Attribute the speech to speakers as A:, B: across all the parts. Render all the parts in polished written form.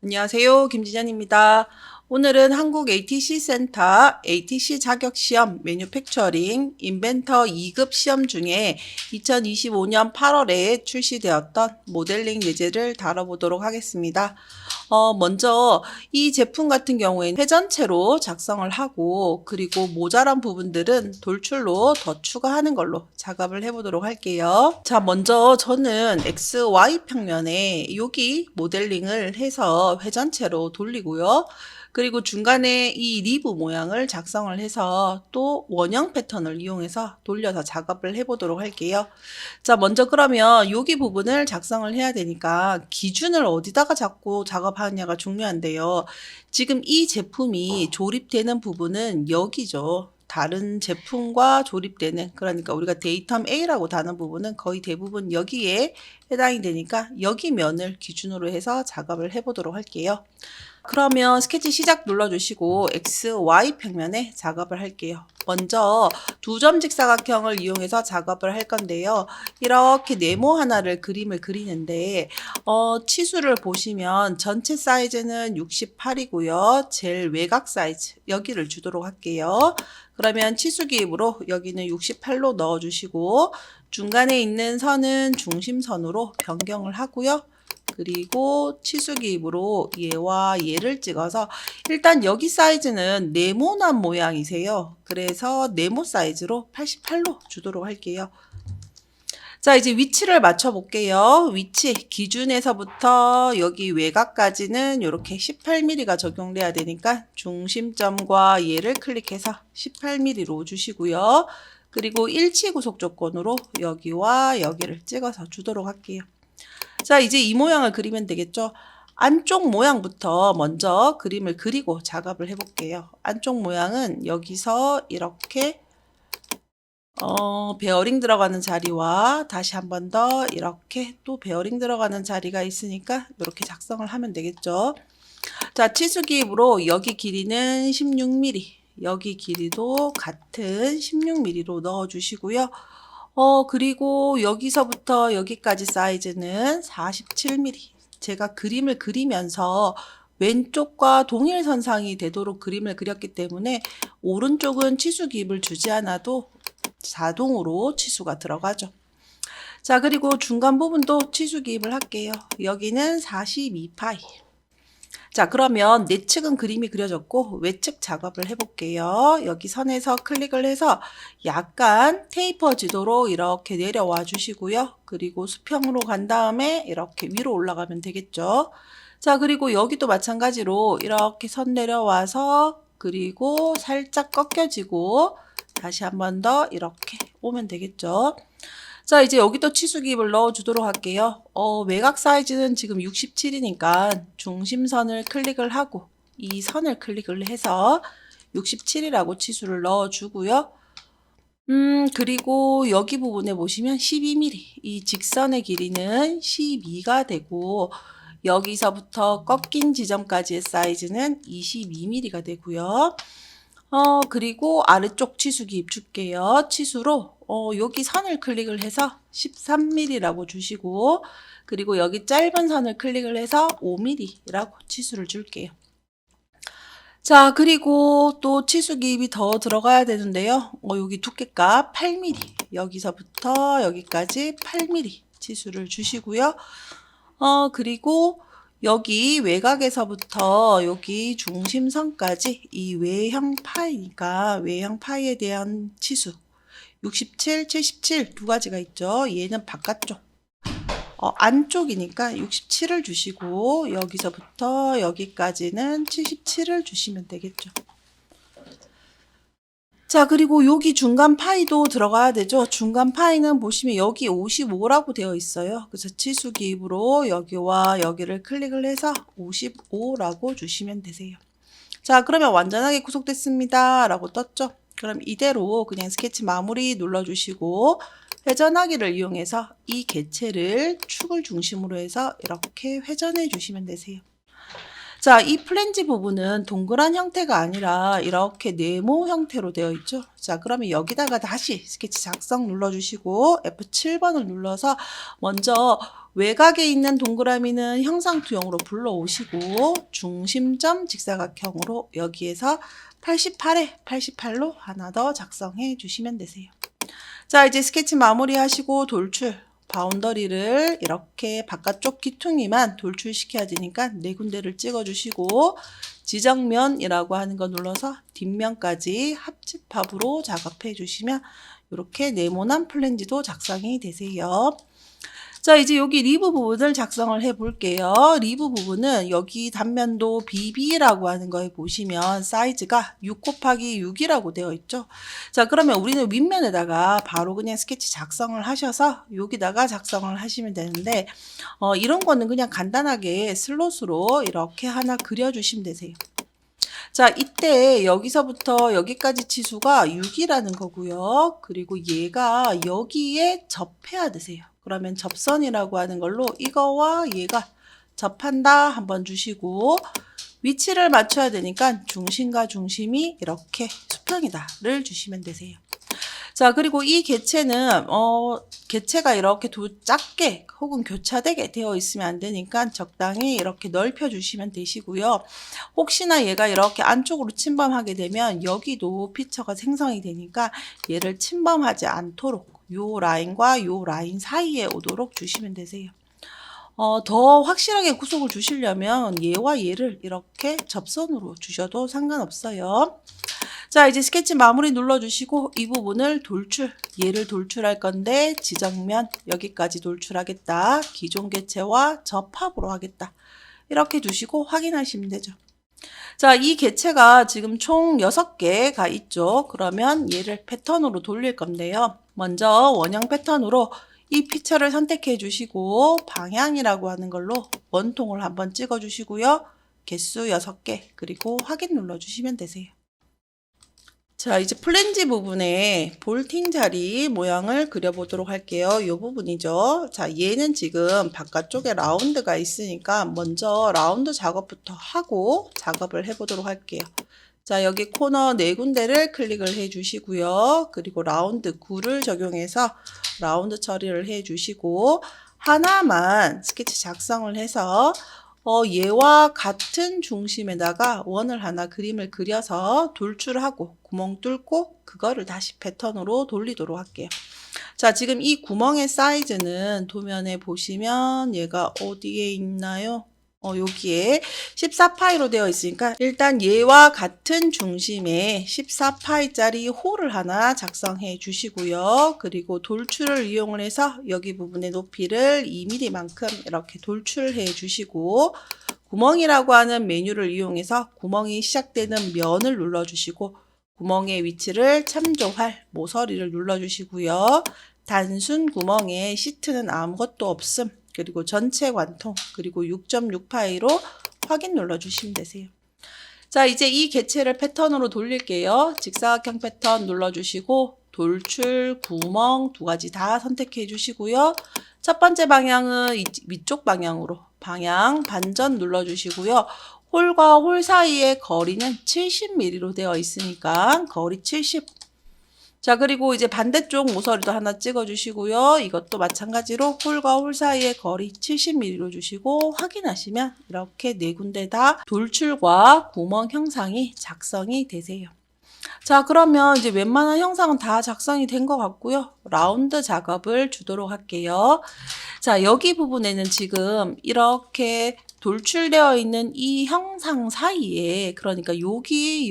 A: 안녕하세요. 김진현입니다. 오늘은 한국 ATC 센터 ATC 자격시험 매뉴팩처링 인벤터 2급 시험 중에 2025년 8월에 출시되었던 모델링 예제를 다뤄보도록 하겠습니다. 먼저 이 제품 같은 경우에는 회전체로 작성을 하고 그리고 모자란 부분들은 돌출로 더 추가하는 걸로 작업을 해보도록 할게요. 자, 먼저 저는 XY 평면에 여기 모델링을 해서 회전체로 돌리고요. 그리고 중간에 이 리브 모양을 작성을 해서 또 원형 패턴을 이용해서 돌려서 작업을 해보도록 할게요. 자, 먼저 그러면 여기 부분을 작성을 해야 되니까 기준을 어디다가 잡고 작업하느냐가 중요한데요. 지금 이 제품이 조립되는 부분은 여기죠. 다른 제품과 조립되는, 그러니까 우리가 데이텀 A라고 다는 부분은 거의 대부분 여기에 해당이 되니까 여기 면을 기준으로 해서 작업을 해보도록 할게요. 그러면 스케치 시작 눌러주시고 XY 평면에 작업을 할게요. 먼저 두 점 직사각형을 이용해서 작업을 할 건데요. 이렇게 네모 하나를 그림을 그리는데 치수를 보시면 전체 사이즈는 68이고요. 제일 외곽 사이즈 여기를 주도록 할게요. 그러면 치수 기입으로 여기는 68로 넣어주시고 중간에 있는 선은 중심선으로 변경을 하고요. 그리고 치수 기입으로 얘와 얘를 찍어서 일단 여기 사이즈는 네모난 모양이세요. 그래서 네모 사이즈로 88로 주도록 할게요. 자, 이제 위치를 맞춰 볼게요. 위치 기준에서부터 여기 외곽까지는 이렇게 18mm가 적용돼야 되니까 중심점과 얘를 클릭해서 18mm로 주시고요. 그리고 일치 구속 조건으로 여기와 여기를 찍어서 주도록 할게요. 자, 이제 이 모양을 그리면 되겠죠. 안쪽 모양부터 먼저 그림을 그리고 작업을 해볼게요. 안쪽 모양은 여기서 이렇게 베어링 들어가는 자리와 다시 한 번 더 이렇게 또 베어링 들어가는 자리가 있으니까 이렇게 작성을 하면 되겠죠. 자, 치수 기입으로 여기 길이는 16mm, 여기 길이도 같은 16mm로 넣어주시고요. 그리고 여기서부터 여기까지 사이즈는 47mm. 제가 그림을 그리면서 왼쪽과 동일선상이 되도록 그림을 그렸기 때문에 오른쪽은 치수 기입을 주지 않아도 자동으로 치수가 들어가죠. 자, 그리고 중간 부분도 치수 기입을 할게요. 여기는 42파이. 자, 그러면 내측은 그림이 그려졌고 외측 작업을 해볼게요. 여기 선에서 클릭을 해서 약간 테이퍼 지도로 이렇게 내려와 주시고요. 그리고 수평으로 간 다음에 이렇게 위로 올라가면 되겠죠. 자, 그리고 여기도 마찬가지로 이렇게 선 내려와서 그리고 살짝 꺾여지고 다시 한 번 더 이렇게 오면 되겠죠. 자, 이제 여기도 치수 기입을 넣어주도록 할게요. 외곽 사이즈는 지금 67이니까 중심선을 클릭을 하고 이 선을 클릭을 해서 67이라고 치수를 넣어주고요. 그리고 여기 부분에 보시면 12mm, 이 직선의 길이는 12가 되고 여기서부터 꺾인 지점까지의 사이즈는 22mm가 되고요. 그리고 아래쪽 치수 기입 줄게요. 치수로 여기 선을 클릭을 해서 13mm라고 주시고 그리고 여기 짧은 선을 클릭을 해서 5mm라고 치수를 줄게요. 자, 그리고 또 치수 기입이 더 들어가야 되는데요. 여기 두께가 8mm, 여기서부터 여기까지 8mm 치수를 주시고요. 그리고 여기 외곽에서부터 여기 중심선까지 이 외형 파이니까 외형 파이에 대한 치수 67, 77 두 가지가 있죠. 얘는 바깥쪽, 안쪽이니까 67을 주시고 여기서부터 여기까지는 77을 주시면 되겠죠. 자, 그리고 여기 중간 파이도 들어가야 되죠. 중간 파이는 보시면 여기 55라고 되어 있어요. 그래서 치수 기입으로 여기와 여기를 클릭을 해서 55라고 주시면 되세요. 자, 그러면 완전하게 구속됐습니다 라고 떴죠. 그럼 이대로 그냥 스케치 마무리 눌러주시고 회전하기를 이용해서 이 개체를 축을 중심으로 해서 이렇게 회전해 주시면 되세요. 자, 이 플랜지 부분은 동그란 형태가 아니라 이렇게 네모 형태로 되어 있죠. 자, 그러면 여기다가 다시 스케치 작성 눌러주시고 F7번을 눌러서 먼저 외곽에 있는 동그라미는 형상투영으로 불러오시고 중심점 직사각형으로 여기에서 88에 88로 하나 더 작성해 주시면 되세요. 자, 이제 스케치 마무리 하시고 돌출. 바운더리를 이렇게 바깥쪽 귀퉁이만 돌출시켜야 되니까 네 군데를 찍어주시고 지정면이라고 하는 거 눌러서 뒷면까지 합집합으로 작업해 주시면 이렇게 네모난 플랜지도 작성이 되세요. 자, 이제 여기 리브 부분을 작성을 해 볼게요. 리브 부분은 여기 단면도 BB라고 하는 거에 보시면 사이즈가 6 곱하기 6이라고 되어 있죠. 자, 그러면 우리는 윗면에다가 바로 그냥 스케치 작성을 하셔서 여기다가 작성을 하시면 되는데 이런 거는 그냥 간단하게 슬롯으로 이렇게 하나 그려주시면 되세요. 자, 이때 여기서부터 여기까지 치수가 6이라는 거고요. 그리고 얘가 여기에 접해야 되세요. 그러면 접선이라고 하는 걸로 이거와 얘가 접한다 한번 주시고 위치를 맞춰야 되니까 중심과 중심이 이렇게 수평이다를 주시면 되세요. 자, 그리고 이 개체는 개체가 이렇게 작게 혹은 교차되게 되어 있으면 안 되니까 적당히 이렇게 넓혀 주시면 되시고요. 혹시나 얘가 이렇게 안쪽으로 침범하게 되면 여기도 피처가 생성이 되니까 얘를 침범하지 않도록 요 라인과 요 라인 사이에 오도록 주시면 되세요. 더 확실하게 구속을 주시려면 얘와 얘를 이렇게 접선으로 주셔도 상관없어요. 자, 이제 스케치 마무리 눌러주시고 이 부분을 얘를 돌출할 건데 지정면 여기까지 돌출하겠다. 기존 개체와 접합으로 하겠다. 이렇게 두시고 확인하시면 되죠. 자, 이 개체가 지금 총 6개가 있죠. 그러면 얘를 패턴으로 돌릴 건데요. 먼저 원형 패턴으로 이 피처를 선택해 주시고 방향이라고 하는 걸로 원통을 한번 찍어 주시고요. 개수 6개 그리고 확인 눌러 주시면 되세요. 자, 이제 플랜지 부분에 볼팅 자리 모양을 그려보도록 할게요. 이 부분이죠. 자, 얘는 지금 바깥쪽에 라운드가 있으니까 먼저 라운드 작업부터 하고 작업을 해보도록 할게요. 자, 여기 코너 4군데를 클릭을 해 주시고요. 그리고 라운드 9를 적용해서 라운드 처리를 해 주시고 하나만 스케치 작성을 해서 얘와 같은 중심에다가 원을 하나 그림을 그려서 돌출하고 구멍 뚫고 그거를 다시 패턴으로 돌리도록 할게요. 자, 지금 이 구멍의 사이즈는 도면에 보시면 얘가 어디에 있나요? 여기에 14파이로 되어 있으니까 일단 얘와 같은 중심에 14파이짜리 홀을 하나 작성해 주시고요. 그리고 돌출을 이용을 해서 여기 부분의 높이를 2mm만큼 이렇게 돌출해 주시고 구멍이라고 하는 메뉴를 이용해서 구멍이 시작되는 면을 눌러주시고 구멍의 위치를 참조할 모서리를 눌러주시고요. 단순 구멍에 시트는 아무것도 없음. 그리고 전체 관통 그리고 6.6파이로 확인 눌러주시면 되세요. 자, 이제 이 개체를 패턴으로 돌릴게요. 직사각형 패턴 눌러주시고 돌출, 구멍 2가지 다 선택해 주시고요. 첫 번째 방향은 위쪽 방향으로 방향 반전 눌러주시고요. 홀과 홀 사이의 거리는 70mm로 되어 있으니까 거리 70. 자, 그리고 이제 반대쪽 모서리도 하나 찍어주시고요. 이것도 마찬가지로 홀과 홀 사이의 거리 70mm로 주시고 확인하시면 이렇게 4군데 다 돌출과 구멍 형상이 작성이 되세요. 자, 그러면 이제 웬만한 형상은 다 작성이 된 것 같고요. 라운드 작업을 주도록 할게요. 자, 여기 부분에는 지금 이렇게 돌출되어 있는 이 형상 사이에 그러니까 여기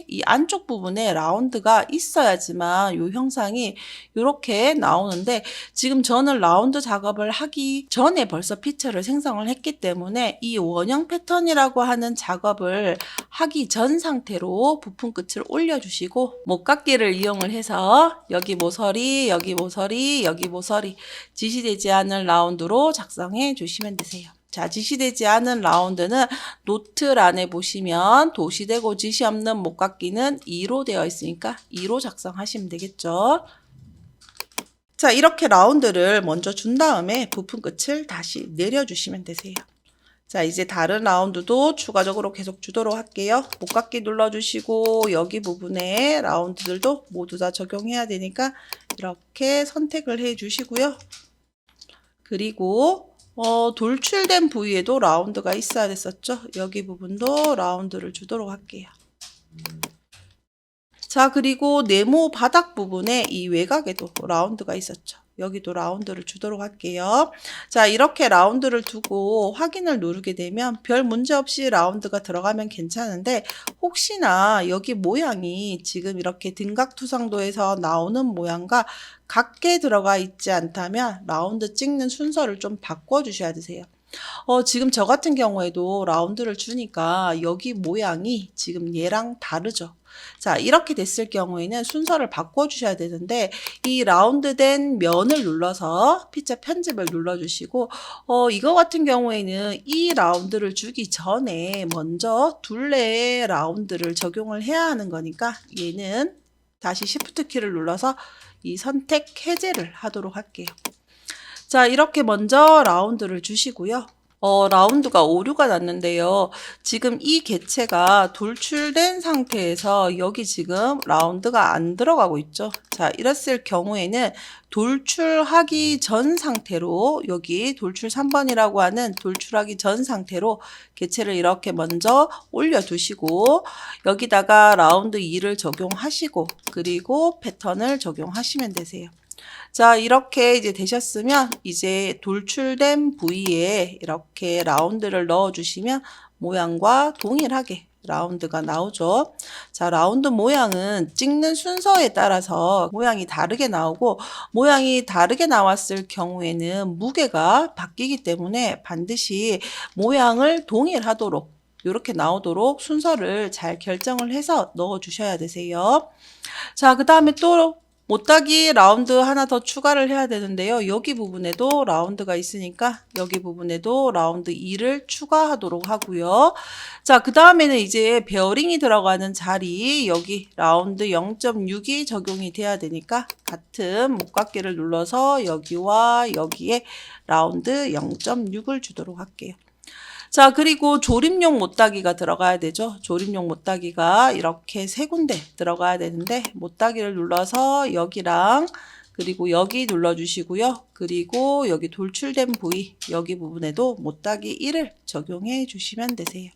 A: 이 안쪽 부분에 라운드가 있어야지만 이 형상이 이렇게 나오는데 지금 저는 라운드 작업을 하기 전에 벌써 피처를 생성을 했기 때문에 이 원형 패턴이라고 하는 작업을 하기 전 상태로 부품 끝을 올려주시고 목깎이를 이용을 해서 여기 모서리, 여기 모서리, 여기 모서리 지시되지 않은 라운드로 작성해 주시면 되세요. 자, 지시되지 않은 라운드는 노트란에 보시면 도시되고 지시 없는 목깎이는 2로 되어 있으니까 2로 작성하시면 되겠죠. 자, 이렇게 라운드를 먼저 준 다음에 부품 끝을 다시 내려주시면 되세요. 자, 이제 다른 라운드도 추가적으로 계속 주도록 할게요. 목깎기 눌러주시고 여기 부분에 라운드들도 모두 다 적용해야 되니까 이렇게 선택을 해 주시고요. 그리고 돌출된 부위에도 라운드가 있어야 됐었죠. 여기 부분도 라운드를 주도록 할게요. 자, 그리고 네모 바닥 부분에 이 외곽에도 라운드가 있었죠. 여기도 라운드를 주도록 할게요. 자, 이렇게 라운드를 두고 확인을 누르게 되면 별 문제 없이 라운드가 들어가면 괜찮은데 혹시나 여기 모양이 지금 이렇게 등각투상도에서 나오는 모양과 같게 들어가 있지 않다면 라운드 찍는 순서를 좀 바꿔주셔야 되세요. 지금 저 같은 경우에도 라운드를 주니까 여기 모양이 지금 얘랑 다르죠. 자, 이렇게 됐을 경우에는 순서를 바꿔주셔야 되는데 이 라운드된 면을 눌러서 피자 편집을 눌러주시고 이거 같은 경우에는 이 라운드를 주기 전에 먼저 둘레의 라운드를 적용을 해야 하는 거니까 얘는 다시 Shift 키를 눌러서 이 선택 해제를 하도록 할게요. 자, 이렇게 먼저 라운드를 주시고요. 라운드가 오류가 났는데요. 지금 이 개체가 돌출된 상태에서 여기 지금 라운드가 안 들어가고 있죠. 자, 이랬을 경우에는 돌출하기 전 상태로 여기 돌출 3번이라고 하는 돌출하기 전 상태로 개체를 이렇게 먼저 올려두시고 여기다가 라운드 2를 적용하시고 그리고 패턴을 적용하시면 되세요. 자, 이렇게 이제 되셨으면 이제 돌출된 부위에 이렇게 라운드를 넣어주시면 모양과 동일하게 라운드가 나오죠. 자, 라운드 모양은 찍는 순서에 따라서 모양이 다르게 나오고 모양이 다르게 나왔을 경우에는 무게가 바뀌기 때문에 반드시 모양을 동일하도록 이렇게 나오도록 순서를 잘 결정을 해서 넣어 주셔야 되세요. 자, 그 다음에 또 못따기 라운드 하나 더 추가를 해야 되는데요. 여기 부분에도 라운드가 있으니까 여기 부분에도 라운드 2를 추가하도록 하고요. 자, 그 다음에는 이제 베어링이 들어가는 자리 여기 라운드 0.6이 적용이 돼야 되니까 같은 목깎기를 눌러서 여기와 여기에 라운드 0.6을 주도록 할게요. 자, 그리고 조립용 못따기가 들어가야 되죠. 조립용 못따기가 이렇게 세 군데 들어가야 되는데 못따기를 눌러서 여기랑 그리고 여기 눌러주시고요. 그리고 여기 돌출된 부위 여기 부분에도 못따기 1을 적용해 주시면 되세요.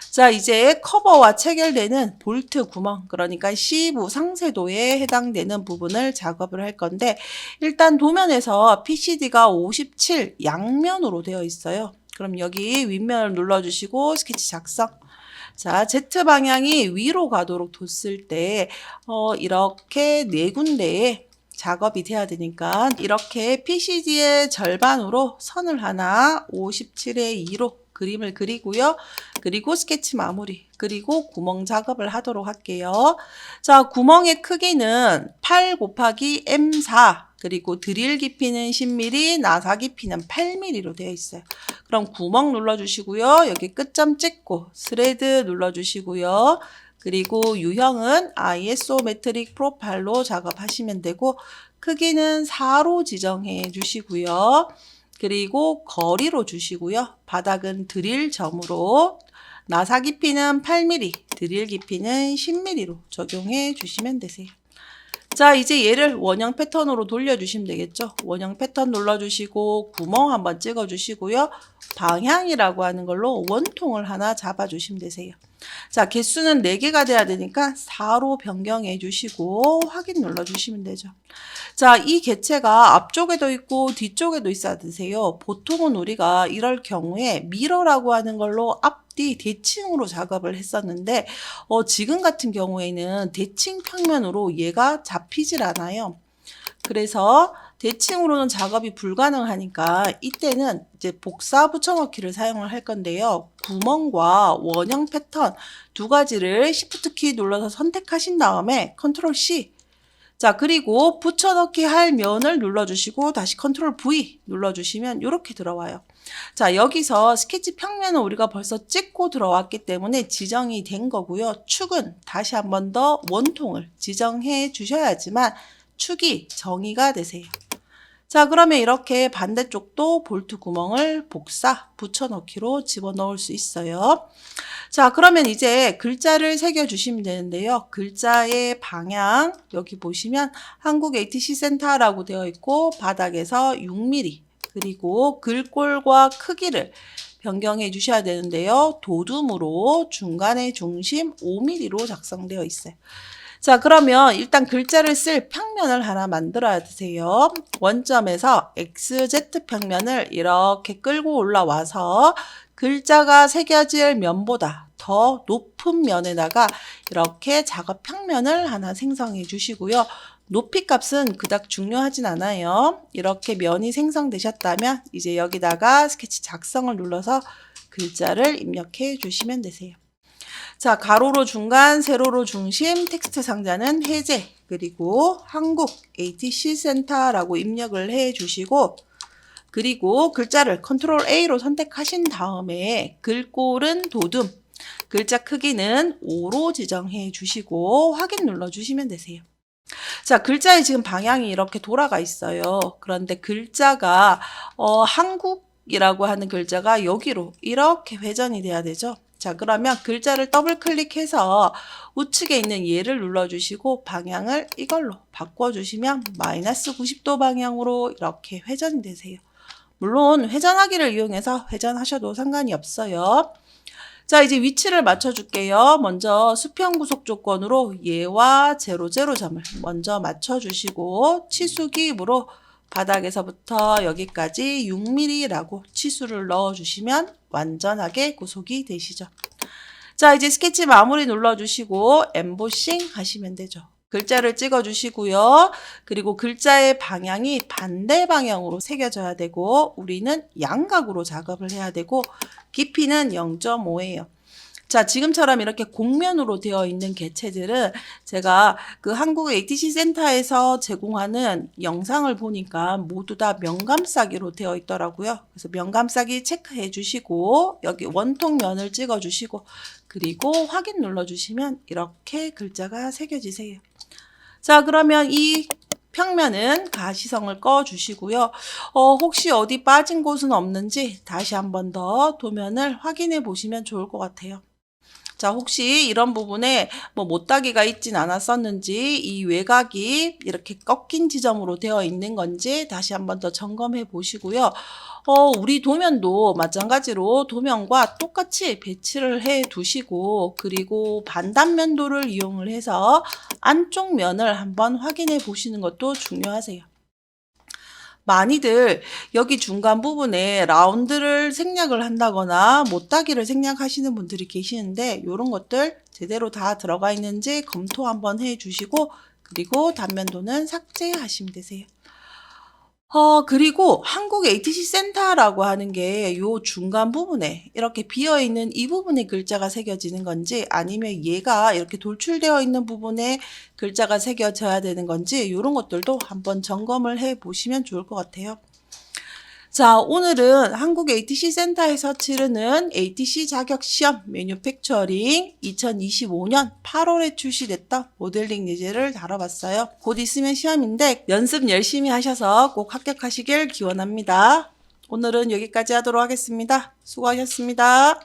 A: 자, 이제 커버와 체결되는 볼트 구멍, 그러니까 C부 상세도에 해당되는 부분을 작업을 할 건데 일단 도면에서 PCD가 57 양면으로 되어 있어요. 그럼 여기 윗면을 눌러주시고 스케치 작성. 자, Z 방향이 위로 가도록 뒀을 때 이렇게 네 군데에 작업이 돼야 되니까 이렇게 PCD의 절반으로 선을 하나 57의 2로 그림을 그리고요. 그리고 스케치 마무리, 그리고 구멍 작업을 하도록 할게요. 자, 구멍의 크기는 8 곱하기 M4, 그리고 드릴 깊이는 10mm, 나사 깊이는 8mm로 되어 있어요. 그럼 구멍 눌러주시고요. 여기 끝점 찍고 스레드 눌러주시고요. 그리고 유형은 아이소메트릭 프로파일로 작업하시면 되고 크기는 4로 지정해 주시고요. 그리고 거리로 주시고요. 바닥은 드릴 점으로 나사 깊이는 8mm, 드릴 깊이는 10mm로 적용해 주시면 되세요. 자, 이제 얘를 원형 패턴으로 돌려주시면 되겠죠. 원형 패턴 눌러주시고 구멍 한번 찍어주시고요. 방향이라고 하는 걸로 원통을 하나 잡아주시면 되세요. 자, 개수는 4개가 돼야 되니까 4로 변경해 주시고 확인 눌러주시면 되죠. 자, 이 개체가 앞쪽에도 있고 뒤쪽에도 있어야 되세요. 보통은 우리가 이럴 경우에 미러라고 하는 걸로 앞뒤 대칭으로 작업을 했었는데 지금 같은 경우에는 대칭 평면으로 얘가 잡히질 않아요. 그래서 대칭으로는 작업이 불가능하니까 이때는 이제 복사 붙여넣기를 사용을 할 건데요. 구멍과 원형 패턴 두 가지를 Shift 키 눌러서 선택하신 다음에 컨트롤 C. 자, 그리고 붙여넣기 할 면을 눌러주시고 다시 컨트롤 V 눌러주시면 이렇게 들어와요. 자, 여기서 스케치 평면은 우리가 벌써 찍고 들어왔기 때문에 지정이 된 거고요. 축은 다시 한 번 더 원통을 지정해 주셔야지만 축이 정의가 되세요. 자, 그러면 이렇게 반대쪽도 볼트 구멍을 복사, 붙여넣기로 집어넣을 수 있어요. 자, 그러면 이제 글자를 새겨주시면 되는데요. 글자의 방향, 여기 보시면 한국 ATC 센터라고 되어 있고, 바닥에서 6mm, 그리고 글꼴과 크기를 변경해 주셔야 되는데요. 도둠으로 중간의 중심 5mm로 작성되어 있어요. 자, 그러면 일단 글자를 쓸 평면을 하나 만들어야 되세요. 원점에서 XZ 평면을 이렇게 끌고 올라와서 글자가 새겨질 면보다 더 높은 면에다가 이렇게 작업 평면을 하나 생성해 주시고요. 높이 값은 그닥 중요하진 않아요. 이렇게 면이 생성되셨다면 이제 여기다가 스케치 작성을 눌러서 글자를 입력해 주시면 되세요. 자, 가로로 중간, 세로로 중심, 텍스트 상자는 해제, 그리고 한국 ATC 센터라고 입력을 해 주시고, 그리고 글자를 컨트롤 A로 선택하신 다음에 글꼴은 도둠, 글자 크기는 5로 지정해 주시고 확인 눌러 주시면 되세요. 자, 글자의 지금 방향이 이렇게 돌아가 있어요. 그런데 글자가 한국이라고 하는 글자가 여기로 이렇게 회전이 돼야 되죠. 자, 그러면 글자를 더블 클릭해서 우측에 있는 얘를 눌러주시고 방향을 이걸로 바꿔주시면 마이너스 90도 방향으로 이렇게 회전이 되세요. 물론 회전하기를 이용해서 회전하셔도 상관이 없어요. 자, 이제 위치를 맞춰줄게요. 먼저 수평 구속 조건으로 얘와 00점을 먼저 맞춰주시고 치수기 입으로 바닥에서부터 여기까지 6mm라고 치수를 넣어주시면 완전하게 구속이 되시죠. 자, 이제 스케치 마무리 눌러주시고 엠보싱 하시면 되죠. 글자를 찍어주시고요. 그리고 글자의 방향이 반대 방향으로 새겨져야 되고 우리는 양각으로 작업을 해야 되고 깊이는 0.5예요. 자, 지금처럼 이렇게 곡면으로 되어 있는 개체들은 제가 그 한국 ATC 센터에서 제공하는 영상을 보니까 모두 다 면감싸기로 되어 있더라고요. 그래서 면감싸기 체크해 주시고 여기 원통 면을 찍어 주시고 그리고 확인 눌러 주시면 이렇게 글자가 새겨지세요. 자, 그러면 이 평면은 가시성을 꺼 주시고요. 혹시 어디 빠진 곳은 없는지 다시 한 번 더 도면을 확인해 보시면 좋을 것 같아요. 자, 혹시 이런 부분에 뭐 못따기가 있진 않았었는지 이 외곽이 이렇게 꺾인 지점으로 되어 있는 건지 다시 한 번 더 점검해 보시고요. 우리 도면도 마찬가지로 도면과 똑같이 배치를 해 두시고 그리고 반단면도를 이용을 해서 안쪽 면을 한번 확인해 보시는 것도 중요하세요. 많이들 여기 중간 부분에 라운드를 생략을 한다거나 못따기를 생략하시는 분들이 계시는데 이런 것들 제대로 다 들어가 있는지 검토 한번 해 주시고 그리고 단면도는 삭제하시면 되세요. 그리고 한국 ATC 센터라고 하는 게 요 중간 부분에 이렇게 비어 있는 이 부분에 글자가 새겨지는 건지 아니면 얘가 이렇게 돌출되어 있는 부분에 글자가 새겨져야 되는 건지 이런 것들도 한번 점검을 해 보시면 좋을 것 같아요. 자, 오늘은 한국 ATC 센터에서 치르는 ATC 자격시험 매뉴팩처링 2025년 8월에 출시됐던 모델링 예제를 다뤄봤어요. 곧 있으면 시험인데 연습 열심히 하셔서 꼭 합격하시길 기원합니다. 오늘은 여기까지 하도록 하겠습니다. 수고하셨습니다.